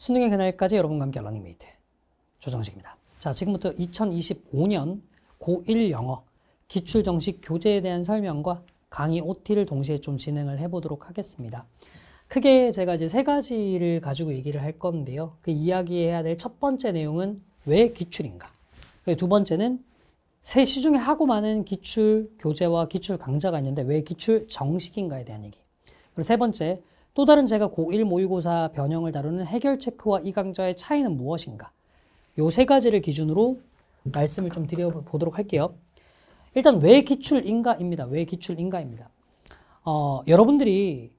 수능의 그날까지 여러분과 함께 러닝메이트 조정식입니다. 자, 지금부터 2025년 고1 영어 기출 정식 교재에 대한 설명과 강의 OT를 동시에 좀 진행을 해보도록 하겠습니다. 크게 제가 이제 세 가지를 가지고 얘기를 할 건데요. 그 이야기해야 될 첫 번째 내용은 왜 기출인가? 두 번째는 세 시중에 하고 많은 기출 교재와 기출 강좌가 있는데 왜 기출 정식인가에 대한 얘기. 그리고 세 번째, 또 다른 제가 고1 모의고사 변형을 다루는 해결 체크와 이 강좌의 차이는 무엇인가? 요 세 가지를 기준으로 말씀을 좀 드려보도록 할게요. 일단 왜 기출인가입니다. 왜 기출인가입니다. 여러분들이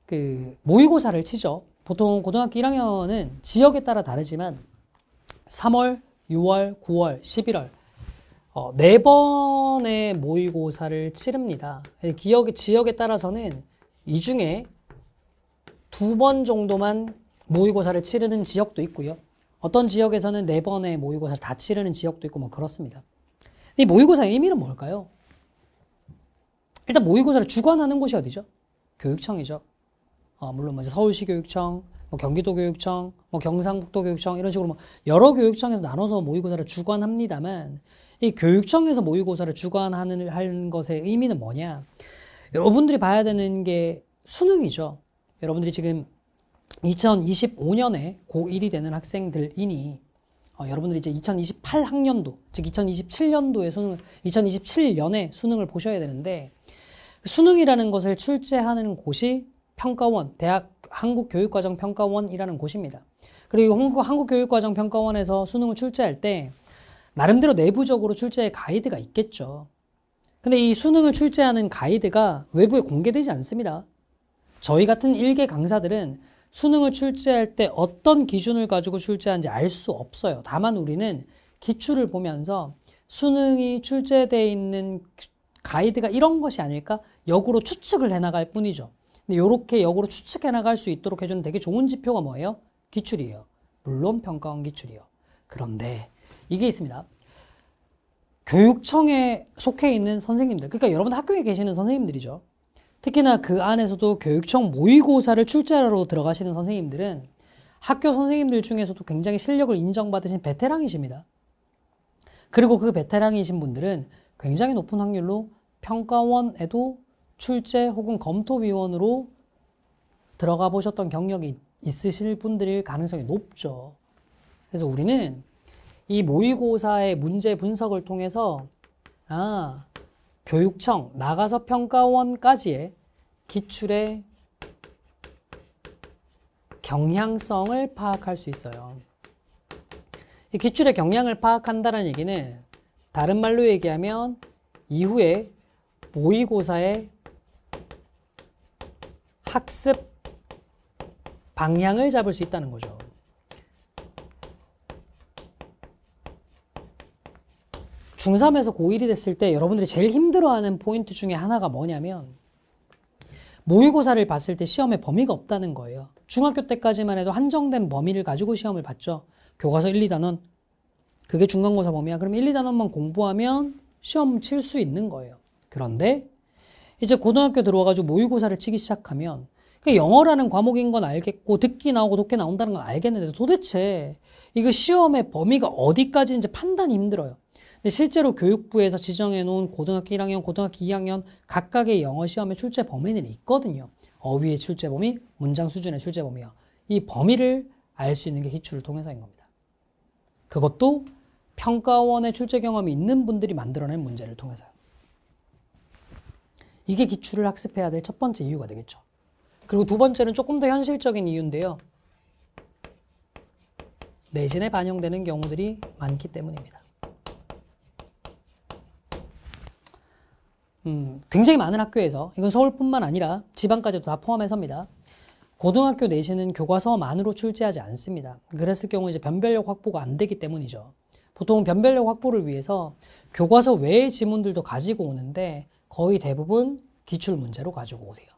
그 모의고사를 치죠. 보통 고등학교 1학년은 지역에 따라 다르지만 3월, 6월, 9월, 11월 네 번의 모의고사를 치릅니다. 지역에 따라서는 이 중에 2번 정도만 모의고사를 치르는 지역도 있고요. 어떤 지역에서는 4번의 모의고사를 다 치르는 지역도 있고 뭐 그렇습니다. 이 모의고사의 의미는 뭘까요? 일단 모의고사를 주관하는 곳이 어디죠? 교육청이죠. 물론 뭐 서울시 교육청, 뭐 경기도 교육청, 뭐 경상북도 교육청 이런 식으로 뭐 여러 교육청에서 나눠서 모의고사를 주관합니다만 이 교육청에서 모의고사를 주관하는 것의 의미는 뭐냐? 여러분들이 봐야 되는 게 수능이죠. 여러분들이 지금 2025년에 고1이 되는 학생들이니 여러분들이 이제 2028학년도, 즉 2027년도에 2027년에 수능을 보셔야 되는데 수능이라는 것을 출제하는 곳이 평가원, 대학 한국교육과정평가원이라는 곳입니다. 그리고 한국교육과정평가원에서 수능을 출제할 때 나름대로 내부적으로 출제의 가이드가 있겠죠. 근데 이 수능을 출제하는 가이드가 외부에 공개되지 않습니다. 저희 같은 일개 강사들은 수능을 출제할 때 어떤 기준을 가지고 출제하는지 알 수 없어요. 다만 우리는 기출을 보면서 수능이 출제되어 있는 가이드가 이런 것이 아닐까? 역으로 추측을 해나갈 뿐이죠. 근데 이렇게 역으로 추측해 나갈 수 있도록 해주는 되게 좋은 지표가 뭐예요? 기출이에요. 물론 평가원 기출이요. 그런데 이게 있습니다. 교육청에 속해 있는 선생님들, 그러니까 여러분 학교에 계시는 선생님들이죠. 특히나 그 안에서도 교육청 모의고사를 출제하러 들어가시는 선생님들은 학교 선생님들 중에서도 굉장히 실력을 인정받으신 베테랑이십니다. 그리고 그 베테랑이신 분들은 굉장히 높은 확률로 평가원에도 출제 혹은 검토위원으로 들어가 보셨던 경력이 있으실 분들일 가능성이 높죠. 그래서 우리는 이 모의고사의 문제 분석을 통해서 교육청, 나가서 평가원까지의 기출의 경향성을 파악할 수 있어요. 이 기출의 경향을 파악한다는 얘기는 다른 말로 얘기하면 이후에 모의고사의 학습 방향을 잡을 수 있다는 거죠. 중3에서 고1이 됐을 때 여러분들이 제일 힘들어하는 포인트 중에 하나가 뭐냐면 모의고사를 봤을 때 시험에 범위가 없다는 거예요. 중학교 때까지만 해도 한정된 범위를 가지고 시험을 봤죠. 교과서 1, 2단원. 그게 중간고사 범위야. 그럼 1, 2단원만 공부하면 시험 칠 수 있는 거예요. 그런데 이제 고등학교 들어와가지고 모의고사를 치기 시작하면 영어라는 과목인 건 알겠고 듣기 나오고 독해 나온다는 건 알겠는데 도대체 이거 시험의 범위가 어디까지인지 판단이 힘들어요. 근데 실제로 교육부에서 지정해 놓은 고등학교 1학년, 고등학교 2학년 각각의 영어 시험의 출제 범위는 있거든요. 어휘의 출제 범위, 문장 수준의 출제 범위요. 이 범위를 알 수 있는 게 기출을 통해서인 겁니다. 그것도 평가원의 출제 경험이 있는 분들이 만들어낸 문제를 통해서요. 이게 기출을 학습해야 될 첫 번째 이유가 되겠죠. 그리고 두 번째는 조금 더 현실적인 이유인데요. 내신에 반영되는 경우들이 많기 때문입니다. 굉장히 많은 학교에서, 이건 서울뿐만 아니라 지방까지도 다 포함해서입니다. 고등학교 내신은 교과서만으로 출제하지 않습니다. 그랬을 경우 이제 변별력 확보가 안 되기 때문이죠. 보통 변별력 확보를 위해서 교과서 외의 지문들도 가지고 오는데 거의 대부분 기출 문제로 가지고 오세요.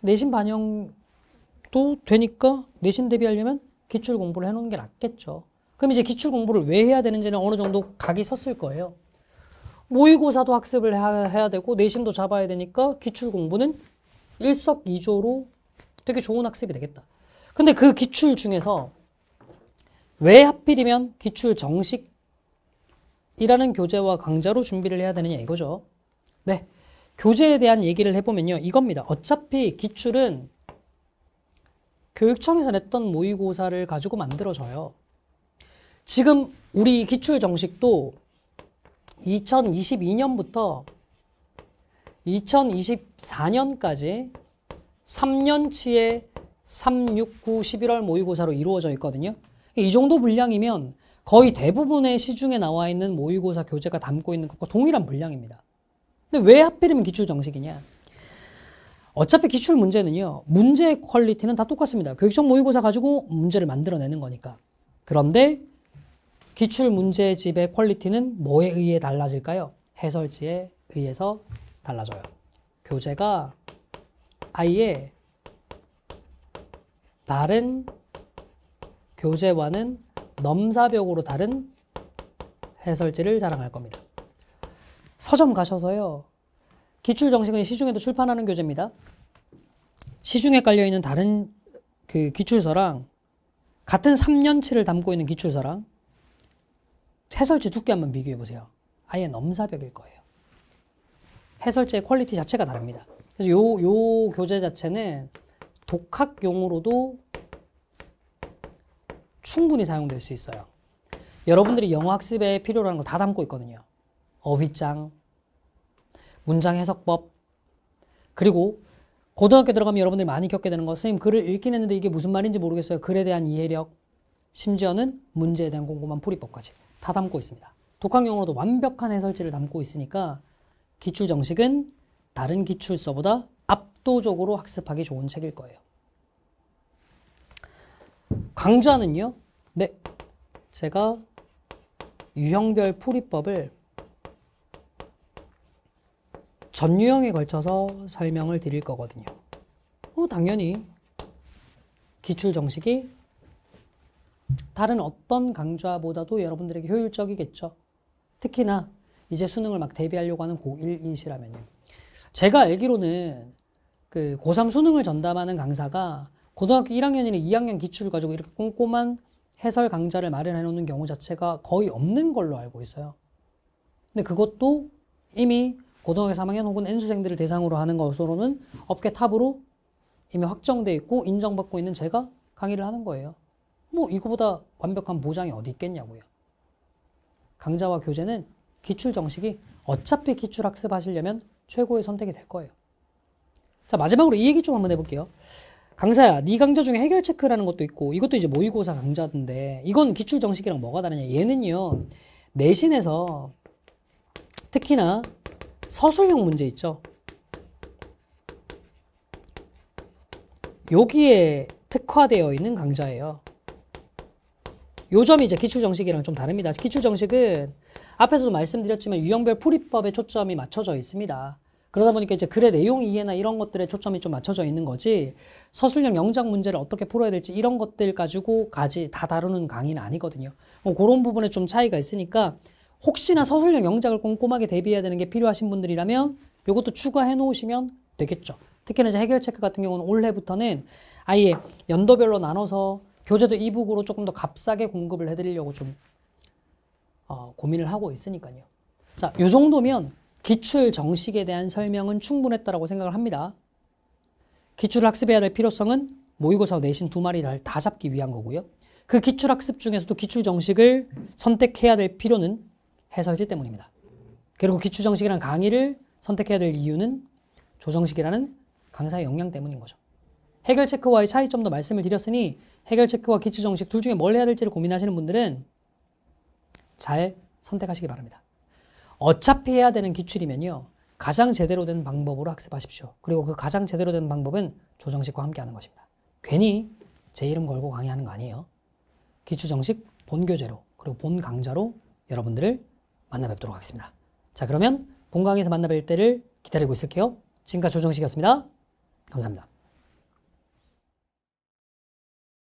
내신 반영도 되니까 내신 대비하려면 기출 공부를 해놓는 게 낫겠죠. 그럼 이제 기출 공부를 왜 해야 되는지는 어느 정도 각이 섰을 거예요. 모의고사도 학습을 해야 되고 내신도 잡아야 되니까 기출 공부는 일석이조로 되게 좋은 학습이 되겠다. 근데 그 기출 중에서 왜 하필이면 기출 정식이라는 교재와 강좌로 준비를 해야 되느냐 이거죠. 네. 교재에 대한 얘기를 해보면요. 이겁니다. 어차피 기출은 교육청에서 냈던 모의고사를 가지고 만들어져요. 지금 우리 기출 정식도 2022년부터 2024년까지 3년치의 3, 6, 9, 11월 모의고사로 이루어져 있거든요. 이 정도 분량이면 거의 대부분의 시중에 나와 있는 모의고사 교재가 담고 있는 것과 동일한 분량입니다. 근데 왜 하필이면 기출 정식이냐? 어차피 기출 문제는요, 문제의 퀄리티는 다 똑같습니다. 교육청 모의고사 가지고 문제를 만들어내는 거니까. 그런데 기출 문제집의 퀄리티는 뭐에 의해 달라질까요? 해설지에 의해서 달라져요. 교재가 아예 다른 교재와는 넘사벽으로 다른 해설지를 자랑할 겁니다. 서점 가셔서요. 기출 정식은 시중에도 출판하는 교재입니다. 시중에 깔려있는 다른 그 기출서랑 같은 3년치를 담고 있는 기출서랑 해설지 두께 한번 비교해 보세요. 아예 넘사벽일 거예요. 해설지의 퀄리티 자체가 다릅니다. 그래서 요 교재 자체는 독학용으로도 충분히 사용될 수 있어요. 여러분들이 영어 학습에 필요로 하는 거 다 담고 있거든요. 어휘장, 문장 해석법, 그리고 고등학교 들어가면 여러분들이 많이 겪게 되는 거, 선생님 글을 읽긴 했는데 이게 무슨 말인지 모르겠어요. 글에 대한 이해력, 심지어는 문제에 대한 꼼꼼한 풀이법까지 다 담고 있습니다. 독학용어로도 완벽한 해설지를 담고 있으니까 기출 정식은 다른 기출서보다 압도적으로 학습하기 좋은 책일 거예요. 강좌는요, 네, 제가 유형별 풀이법을 전 유형에 걸쳐서 설명을 드릴 거거든요. 당연히 기출 정식이 다른 어떤 강좌보다도 여러분들에게 효율적이겠죠. 특히나 이제 수능을 막 대비하려고 하는 고1이시라면요. 제가 알기로는 그 고3 수능을 전담하는 강사가 고등학교 1학년이나 2학년 기출을 가지고 이렇게 꼼꼼한 해설 강좌를 마련해 놓는 경우 자체가 거의 없는 걸로 알고 있어요. 근데 그것도 이미 고등학교 3학년 혹은 N수생들을 대상으로 하는 것으로는 업계 탑으로 이미 확정돼 있고 인정받고 있는 제가 강의를 하는 거예요. 뭐 이거보다 완벽한 보장이 어디 있겠냐고요. 강좌와 교재는 기출 정식이 어차피 기출 학습하시려면 최고의 선택이 될 거예요. 자, 마지막으로 이 얘기 좀 한번 해볼게요. 강사야, 네 강좌 중에 해결 체크라는 것도 있고 이것도 이제 모의고사 강좌인데 이건 기출 정식이랑 뭐가 다르냐? 얘는요, 내신에서 특히나 서술형 문제 있죠. 여기에 특화되어 있는 강좌예요. 요 점이 이제 기출 정식이랑 좀 다릅니다. 기출 정식은 앞에서도 말씀드렸지만 유형별 풀이법에 초점이 맞춰져 있습니다. 그러다 보니까 이제 글의 내용 이해나 이런 것들에 초점이 좀 맞춰져 있는 거지, 서술형 영작 문제를 어떻게 풀어야 될지 이런 것들 가지고까지 다 다루는 강의는 아니거든요. 그런 부분에 좀 차이가 있으니까 혹시나 서술형 영작을 꼼꼼하게 대비해야 되는 게 필요하신 분들이라면 이것도 추가해 놓으시면 되겠죠. 특히나 이제 해결 체크 같은 경우는 올해부터는 아예 연도별로 나눠서 교재도 이북으로 조금 더 값싸게 공급을 해드리려고 좀 고민을 하고 있으니까요. 자, 요 정도면 기출 정식에 대한 설명은 충분했다고 생각을 합니다. 기출을 학습해야 될 필요성은 모의고사 내신 두 마리를 다 잡기 위한 거고요. 그 기출 학습 중에서도 기출 정식을 선택해야 될 필요는 해설지 때문입니다. 그리고 기출 정식이라는 강의를 선택해야 될 이유는 조정식이라는 강사의 역량 때문인 거죠. 해결 체크와의 차이점도 말씀을 드렸으니 해결 체크와 기출 정식 둘 중에 뭘 해야 될지를 고민하시는 분들은 잘 선택하시기 바랍니다. 어차피 해야 되는 기출이면요, 가장 제대로 된 방법으로 학습하십시오. 그리고 그 가장 제대로 된 방법은 조정식과 함께 하는 것입니다. 괜히 제 이름 걸고 강의하는 거 아니에요. 기출 정식 본 교재로 그리고 본 강좌로 여러분들을 만나 뵙도록 하겠습니다. 자, 그러면 본 강의에서 만나 뵐 때를 기다리고 있을게요. 지금까지 조정식이었습니다. 감사합니다.